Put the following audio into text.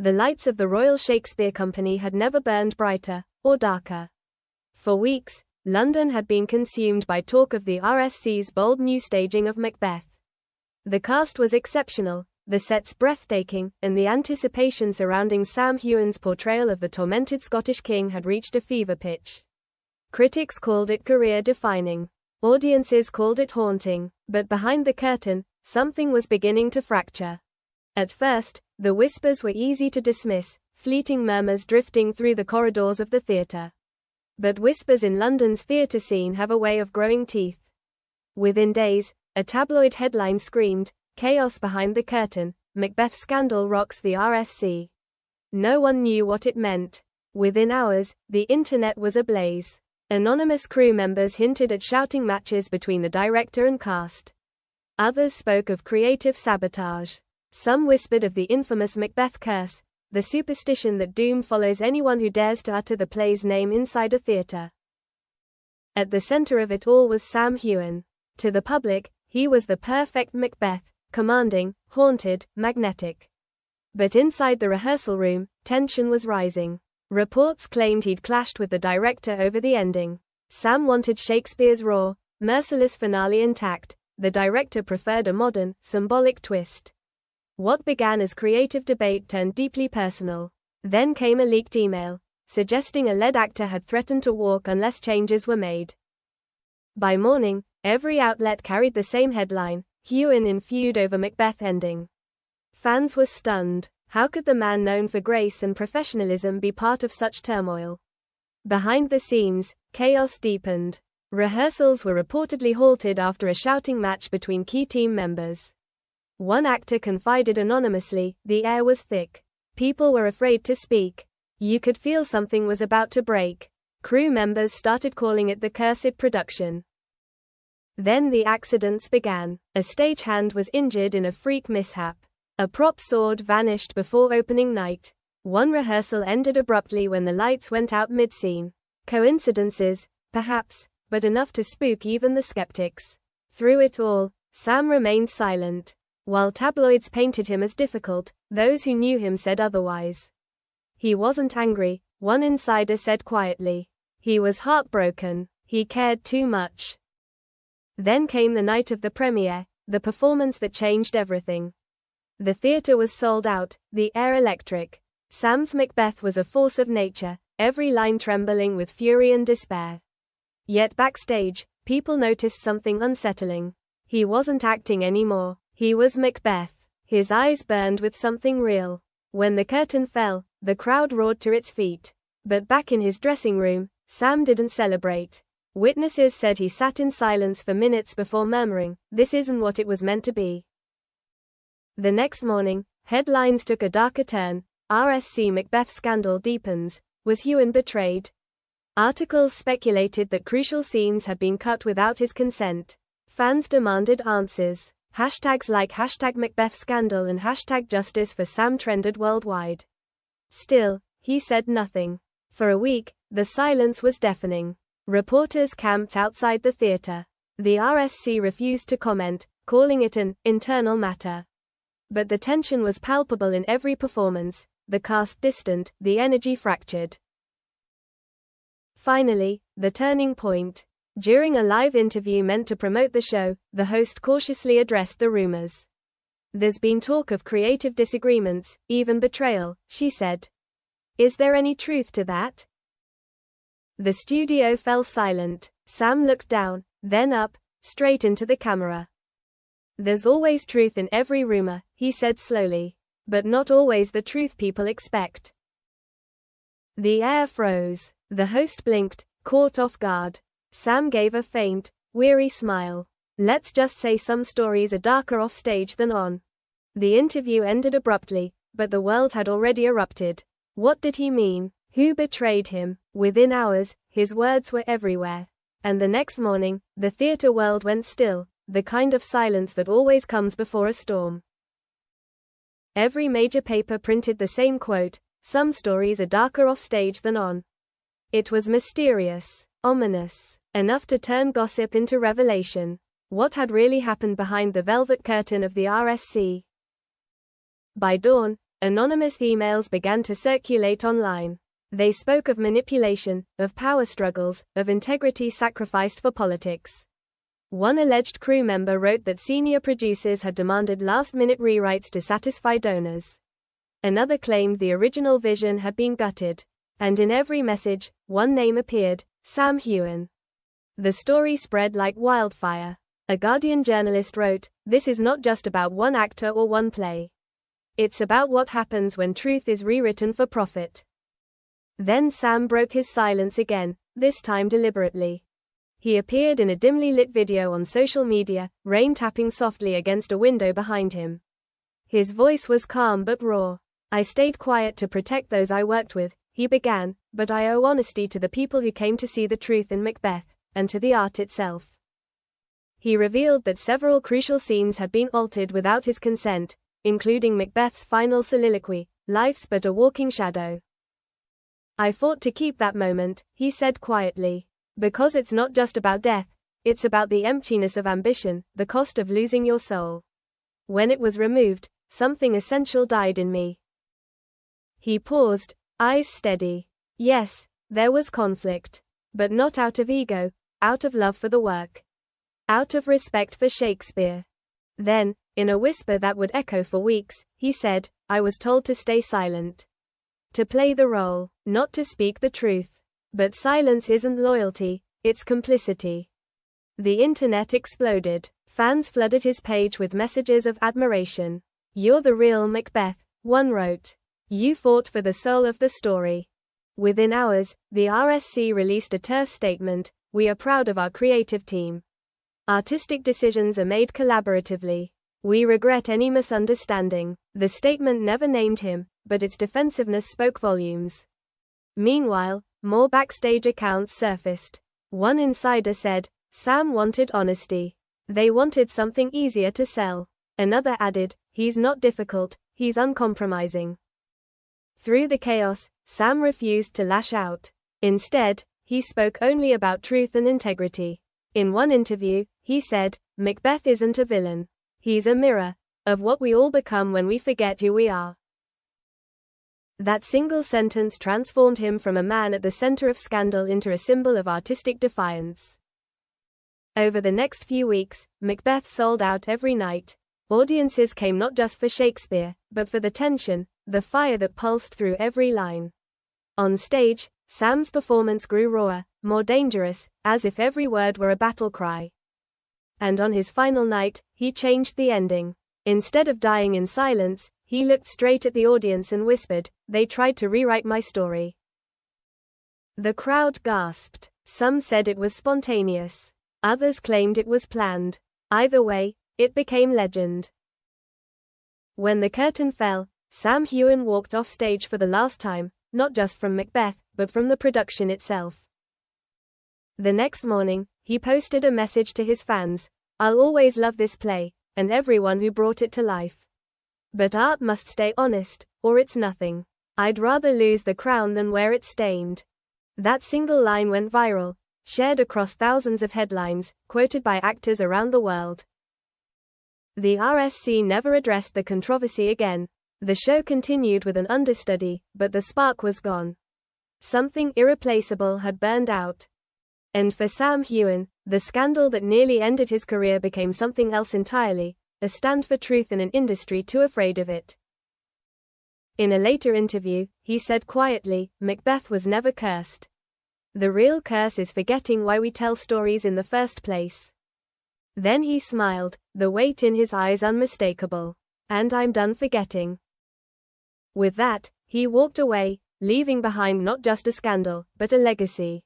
The lights of the Royal Shakespeare Company had never burned brighter, or darker. For weeks, London had been consumed by talk of the RSC's bold new staging of Macbeth. The cast was exceptional, the sets breathtaking, and the anticipation surrounding Sam Heughan's portrayal of the tormented Scottish king had reached a fever pitch. Critics called it career-defining. Audiences called it haunting, but behind the curtain, something was beginning to fracture. At first, the whispers were easy to dismiss, fleeting murmurs drifting through the corridors of the theatre. But whispers in London's theatre scene have a way of growing teeth. Within days, a tabloid headline screamed, "Chaos behind the curtain, Macbeth scandal rocks the RSC." No one knew what it meant. Within hours, the internet was ablaze. Anonymous crew members hinted at shouting matches between the director and cast. Others spoke of creative sabotage. Some whispered of the infamous Macbeth curse, the superstition that doom follows anyone who dares to utter the play's name inside a theatre. At the center of it all was Sam Heughan. To the public, he was the perfect Macbeth, commanding, haunted, magnetic. But inside the rehearsal room, tension was rising. Reports claimed he'd clashed with the director over the ending. Sam wanted Shakespeare's raw, merciless finale intact. The director preferred a modern, symbolic twist. What began as creative debate turned deeply personal. Then came a leaked email, suggesting a lead actor had threatened to walk unless changes were made. By morning, every outlet carried the same headline, Heughan in feud over Macbeth ending. Fans were stunned. How could the man known for grace and professionalism be part of such turmoil? Behind the scenes, chaos deepened. Rehearsals were reportedly halted after a shouting match between key team members. One actor confided anonymously, "The air was thick. People were afraid to speak. You could feel something was about to break." Crew members started calling it the cursed production. Then the accidents began. A stagehand was injured in a freak mishap. A prop sword vanished before opening night. One rehearsal ended abruptly when the lights went out mid-scene. Coincidences? Perhaps, but enough to spook even the skeptics. Through it all, Sam remained silent. While tabloids painted him as difficult, those who knew him said otherwise. He wasn't angry, one insider said quietly. He was heartbroken. He cared too much. Then came the night of the premiere, the performance that changed everything. The theatre was sold out, the air electric. Sam's Macbeth was a force of nature, every line trembling with fury and despair. Yet backstage, people noticed something unsettling. He wasn't acting anymore. He was Macbeth. His eyes burned with something real. When the curtain fell, the crowd roared to its feet. But back in his dressing room, Sam didn't celebrate. Witnesses said he sat in silence for minutes before murmuring, "This isn't what it was meant to be." The next morning, headlines took a darker turn. RSC Macbeth scandal deepens. Was Heughan betrayed? Articles speculated that crucial scenes had been cut without his consent. Fans demanded answers. Hashtags like #Macbeth scandal and #justice for Sam trended worldwide. Still, he said nothing. For a week, the silence was deafening. Reporters camped outside the theatre. The RSC refused to comment, calling it an internal matter. But the tension was palpable in every performance, the cast distant, the energy fractured. Finally, the turning point. During a live interview meant to promote the show, the host cautiously addressed the rumors. "There's been talk of creative disagreements, even betrayal," she said. "Is there any truth to that?" The studio fell silent. Sam looked down, then up, straight into the camera. "There's always truth in every rumor," he said slowly. "But not always the truth people expect." The air froze. The host blinked, caught off guard. Sam gave a faint, weary smile. "Let's just say some stories are darker off stage than on." The interview ended abruptly, but the world had already erupted. What did he mean? Who betrayed him? Within hours, his words were everywhere. And the next morning, the theatre world went still, the kind of silence that always comes before a storm. Every major paper printed the same quote, "Some stories are darker off stage than on." It was mysterious, ominous, enough to turn gossip into revelation. What had really happened behind the velvet curtain of the RSC? By dawn, Anonymous emails began to circulate online. They spoke of manipulation, of power struggles, of integrity sacrificed for politics. One alleged crew member wrote that senior producers had demanded last-minute rewrites to satisfy donors. Another claimed the original vision had been gutted. And in every message, one name appeared: Sam Heughan. The story spread like wildfire. A Guardian journalist wrote, "This is not just about one actor or one play. It's about what happens when truth is rewritten for profit." Then Sam broke his silence again, this time deliberately. He appeared in a dimly lit video on social media, rain tapping softly against a window behind him. His voice was calm but raw. "I stayed quiet to protect those I worked with," he began, "but I owe honesty to the people who came to see the truth in Macbeth, and to the art itself." He revealed that several crucial scenes had been altered without his consent, including Macbeth's final soliloquy, "Life's but a walking shadow." "I fought to keep that moment," he said quietly. "Because it's not just about death, it's about the emptiness of ambition, the cost of losing your soul. When it was removed, something essential died in me." He paused, eyes steady. Yes, there was conflict. But not out of ego, out of love for the work. Out of respect for Shakespeare. Then, in a whisper that would echo for weeks, he said, "I was told to stay silent. To play the role, not to speak the truth. But silence isn't loyalty, it's complicity." The internet exploded. Fans flooded his page with messages of admiration. "You're the real Macbeth," one wrote. "You fought for the soul of the story." Within hours, the RSC released a terse statement: "We are proud of our creative team. Artistic decisions are made collaboratively. We regret any misunderstanding." The statement never named him, but its defensiveness spoke volumes. Meanwhile, more backstage accounts surfaced. One insider said, "Sam wanted honesty. They wanted something easier to sell." Another added, "He's not difficult, he's uncompromising." Through the chaos, Sam refused to lash out. Instead, he spoke only about truth and integrity. In one interview, he said, "Macbeth isn't a villain. He's a mirror of what we all become when we forget who we are." That single sentence transformed him from a man at the center of scandal into a symbol of artistic defiance. Over the next few weeks, Macbeth sold out every night. Audiences came not just for Shakespeare, but for the tension, the fire that pulsed through every line. On stage, Sam's performance grew rawer, more dangerous, as if every word were a battle cry. And on his final night, he changed the ending. Instead of dying in silence, he looked straight at the audience and whispered, "They tried to rewrite my story." The crowd gasped. Some said it was spontaneous. Others claimed it was planned. Either way, it became legend. When the curtain fell, Sam Heughan walked off stage for the last time, not just from Macbeth, but from the production itself. The next morning, he posted a message to his fans: "I'll always love this play, and everyone who brought it to life. But art must stay honest, or it's nothing. I'd rather lose the crown than wear it stained." That single line went viral, shared across thousands of headlines, quoted by actors around the world. The RSC never addressed the controversy again. The show continued with an understudy, but the spark was gone. Something irreplaceable had burned out. And for Sam Heughan, the scandal that nearly ended his career became something else entirely, a stand for truth in an industry too afraid of it. In a later interview, he said quietly, "Macbeth was never cursed. The real curse is forgetting why we tell stories in the first place." Then he smiled, the weight in his eyes unmistakable. "And I'm done forgetting." With that, he walked away, leaving behind not just a scandal, but a legacy.